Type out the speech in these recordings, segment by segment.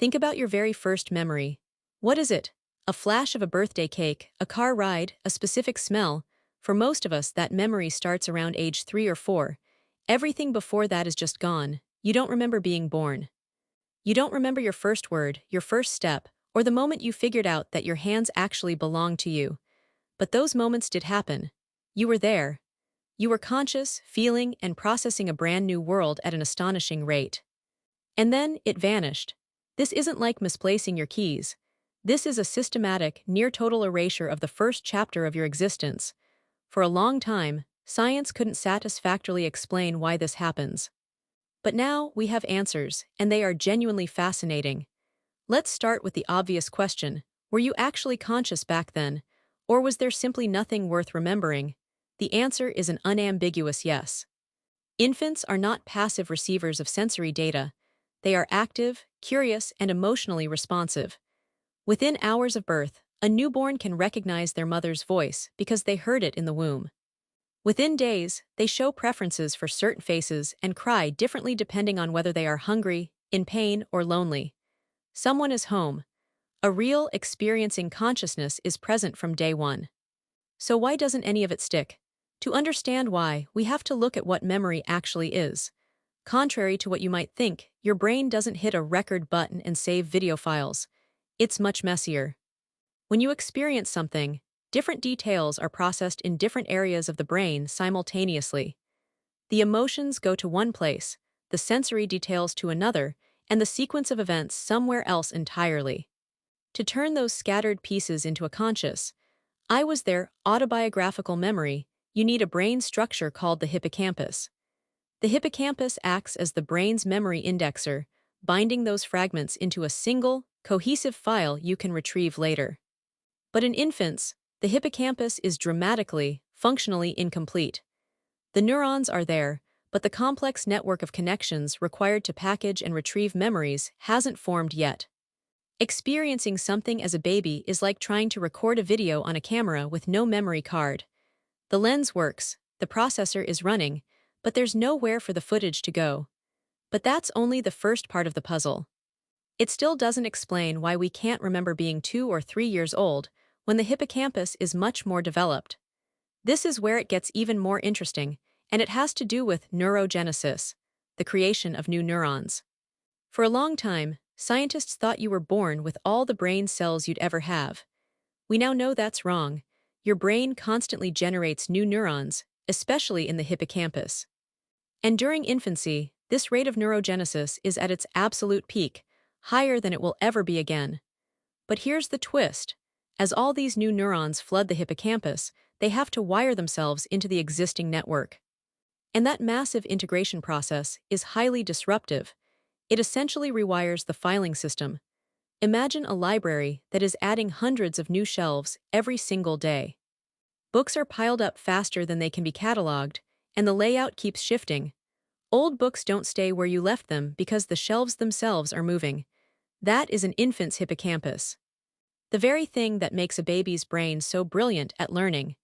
Think about your very first memory. What is it? A flash of a birthday cake, a car ride, a specific smell? For most of us, that memory starts around age 3 or 4. Everything before that is just gone. You don't remember being born. You don't remember your first word, your first step, or the moment you figured out that your hands actually belonged to you. But those moments did happen. You were there. You were conscious, feeling, and processing a brand new world at an astonishing rate. And then it vanished. This isn't like misplacing your keys. This is a systematic, near-total erasure of the first chapter of your existence. For a long time, science couldn't satisfactorily explain why this happens. But now we have answers, and they are genuinely fascinating. Let's start with the obvious question. Were you actually conscious back then? Or was there simply nothing worth remembering? The answer is an unambiguous yes. Infants are not passive receivers of sensory data. They are active, curious, and emotionally responsive. Within hours of birth, a newborn can recognize their mother's voice because they heard it in the womb. Within days, they show preferences for certain faces and cry differently depending on whether they are hungry, in pain, or lonely. Someone is home. A real, experiencing consciousness is present from day one. So why doesn't any of it stick? To understand why, we have to look at what memory actually is. Contrary to what you might think, your brain doesn't hit a record button and save video files. It's much messier. When you experience something, different details are processed in different areas of the brain simultaneously. The emotions go to one place, the sensory details to another, and the sequence of events somewhere else entirely. To turn those scattered pieces into a conscious, I was there, autobiographical memory, you need a brain structure called the hippocampus. The hippocampus acts as the brain's memory indexer, binding those fragments into a single, cohesive file you can retrieve later. But in infants, the hippocampus is dramatically, functionally incomplete. The neurons are there, but the complex network of connections required to package and retrieve memories hasn't formed yet. Experiencing something as a baby is like trying to record a video on a camera with no memory card. The lens works, the processor is running, but there's nowhere for the footage to go. But that's only the first part of the puzzle. It still doesn't explain why we can't remember being 2 or 3 years old when the hippocampus is much more developed. This is where it gets even more interesting, and it has to do with neurogenesis, the creation of new neurons. For a long time, scientists thought you were born with all the brain cells you'd ever have. We now know that's wrong. Your brain constantly generates new neurons, especially in the hippocampus. And during infancy, this rate of neurogenesis is at its absolute peak, higher than it will ever be again. But here's the twist. As all these new neurons flood the hippocampus, they have to wire themselves into the existing network. And that massive integration process is highly disruptive. It essentially rewires the filing system. Imagine a library that is adding hundreds of new shelves every single day. Books are piled up faster than they can be cataloged, and the layout keeps shifting. Old books don't stay where you left them because the shelves themselves are moving. That is an infant's hippocampus. The very thing that makes a baby's brain so brilliant at learning.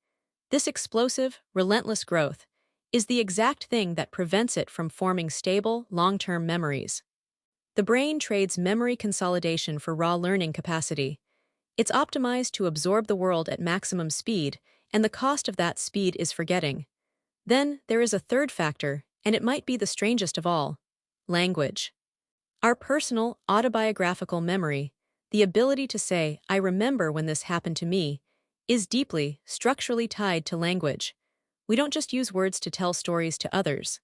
This explosive, relentless growth is the exact thing that prevents it from forming stable, long-term memories. The brain trades memory consolidation for raw learning capacity. It's optimized to absorb the world at maximum speed, and the cost of that speed is forgetting. Then there is a third factor, and it might be the strangest of all: language. Our personal, autobiographical memory, the ability to say, "I remember when this happened to me," is deeply, structurally tied to language. We don't just use words to tell stories to others.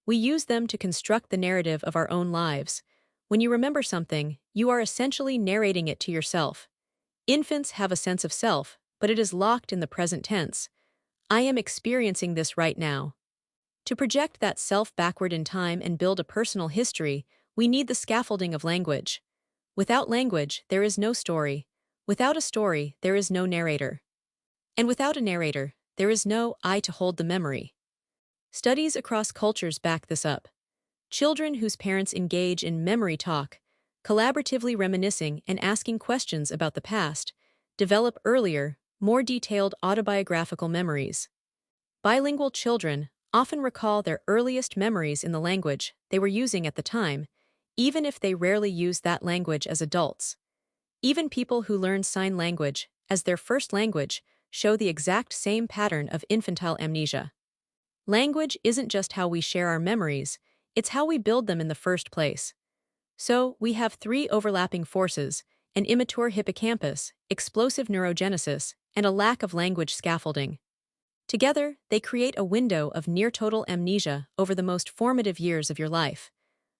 We use them to construct the narrative of our own lives. When you remember something, you are essentially narrating it to yourself. Infants have a sense of self, but it is locked in the present tense. I am experiencing this right now. To project that self backward in time and build a personal history, we need the scaffolding of language. Without language, there is no story. Without a story, there is no narrator. And without a narrator, there is no I to hold the memory. Studies across cultures back this up. Children whose parents engage in memory talk, collaboratively reminiscing and asking questions about the past, develop earlier, more detailed autobiographical memories. Bilingual children often recall their earliest memories in the language they were using at the time, even if they rarely use that language as adults. Even people who learn sign language as their first language show the exact same pattern of infantile amnesia. Language isn't just how we share our memories, it's how we build them in the first place. So, we have three overlapping forces: an immature hippocampus, explosive neurogenesis, and a lack of language scaffolding. Together, they create a window of near-total amnesia over the most formative years of your life.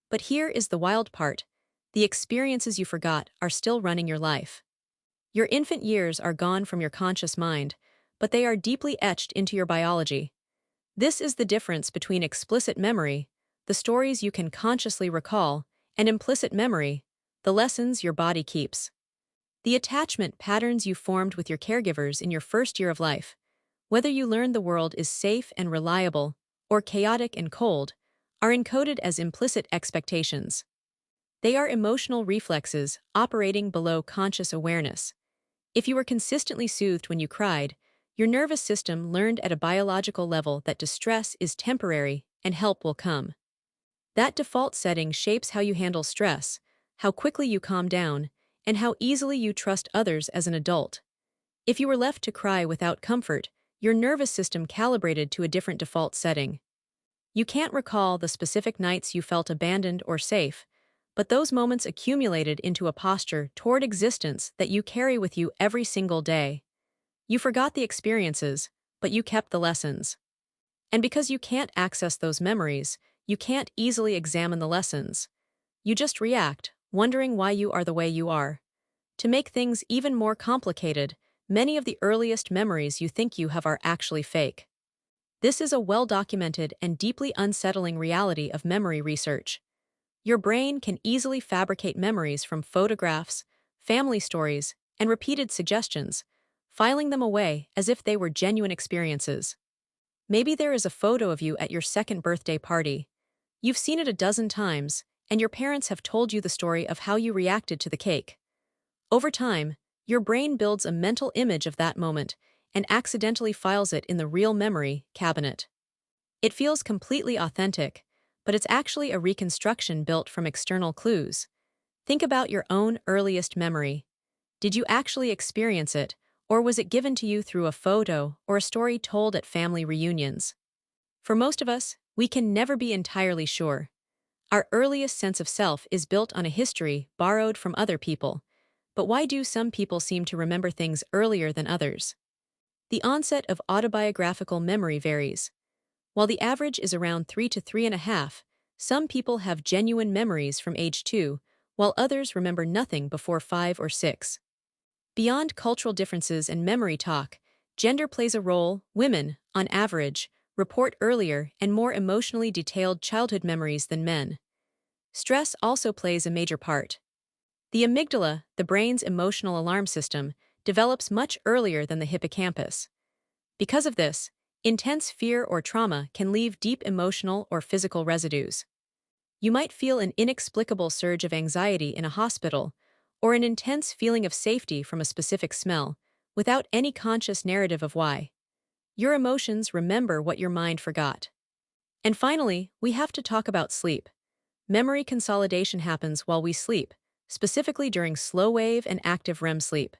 But here is the wild part: the experiences you forgot are still running your life. Your infant years are gone from your conscious mind, but they are deeply etched into your biology. This is the difference between explicit memory, the stories you can consciously recall, and implicit memory, the lessons your body keeps. The attachment patterns you formed with your caregivers in your first year of life, whether you learned the world is safe and reliable or chaotic and cold, are encoded as implicit expectations. They are emotional reflexes operating below conscious awareness. If you were consistently soothed when you cried, your nervous system learned at a biological level that distress is temporary and help will come. That default setting shapes how you handle stress, how quickly you calm down, and how easily you trust others as an adult. If you were left to cry without comfort, your nervous system calibrated to a different default setting. You can't recall the specific nights you felt abandoned or safe, but those moments accumulated into a posture toward existence that you carry with you every single day. You forgot the experiences, but you kept the lessons. And because you can't access those memories, you can't easily examine the lessons. You just react, wondering why you are the way you are. To make things even more complicated, many of the earliest memories you think you have are actually fake. This is a well-documented and deeply unsettling reality of memory research. Your brain can easily fabricate memories from photographs, family stories, and repeated suggestions, filing them away as if they were genuine experiences. Maybe there is a photo of you at your second birthday party. You've seen it a dozen times, and your parents have told you the story of how you reacted to the cake. Over time, your brain builds a mental image of that moment and accidentally files it in the real memory cabinet. It feels completely authentic, but it's actually a reconstruction built from external clues. Think about your own earliest memory. Did you actually experience it, or was it given to you through a photo or a story told at family reunions? For most of us, we can never be entirely sure. Our earliest sense of self is built on a history borrowed from other people. But why do some people seem to remember things earlier than others? The onset of autobiographical memory varies. While the average is around 3 to 3.5, some people have genuine memories from age 2, while others remember nothing before 5 or 6. Beyond cultural differences and memory talk, gender plays a role. Women, on average, report earlier and more emotionally detailed childhood memories than men. Stress also plays a major part. The amygdala, the brain's emotional alarm system, develops much earlier than the hippocampus. Because of this, intense fear or trauma can leave deep emotional or physical residues. You might feel an inexplicable surge of anxiety in a hospital, or an intense feeling of safety from a specific smell, without any conscious narrative of why. Your emotions remember what your mind forgot. And finally, we have to talk about sleep. Memory consolidation happens while we sleep, specifically during slow-wave and active REM sleep.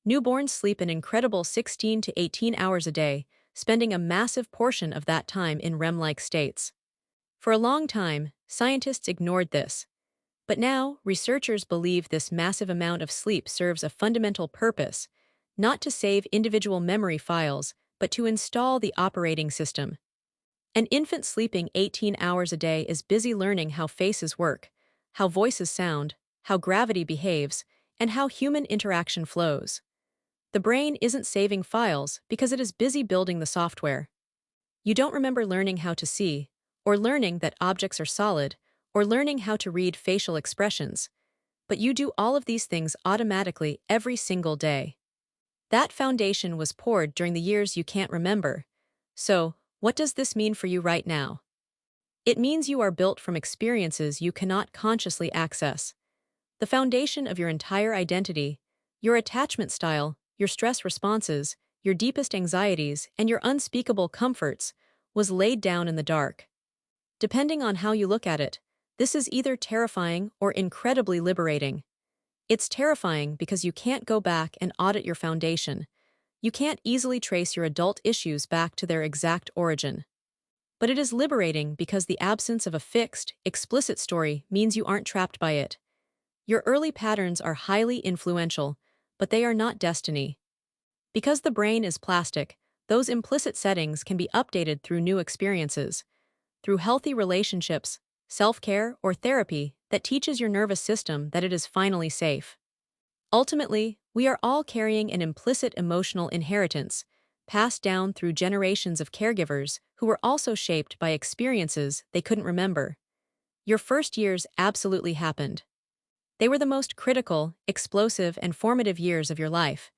Newborns sleep an incredible 16 to 18 hours a day, spending a massive portion of that time in REM-like states. For a long time, scientists ignored this. But now, researchers believe this massive amount of sleep serves a fundamental purpose, not to save individual memory files, but to install the operating system. An infant sleeping 18 hours a day is busy learning how faces work, how voices sound, how gravity behaves, and how human interaction flows. The brain isn't saving files because it is busy building the software. You don't remember learning how to see, or learning that objects are solid, or learning how to read facial expressions, but you do all of these things automatically every single day. That foundation was poured during the years you can't remember. So, what does this mean for you right now? It means you are built from experiences you cannot consciously access. The foundation of your entire identity, your attachment style, your stress responses, your deepest anxieties, and your unspeakable comforts, was laid down in the dark. Depending on how you look at it, This is either terrifying or incredibly liberating. It's terrifying because you can't go back and audit your foundation. You can't easily trace your adult issues back to their exact origin. But it is liberating because the absence of a fixed, explicit story means you aren't trapped by it. Your early patterns are highly influential, but they are not destiny. Because the brain is plastic, those implicit settings can be updated through new experiences, through healthy relationships, self-care, or therapy that teaches your nervous system that it is finally safe. Ultimately, we are all carrying an implicit emotional inheritance, passed down through generations of caregivers who were also shaped by experiences they couldn't remember. Your first years absolutely happened. They were the most critical, explosive, and formative years of your life,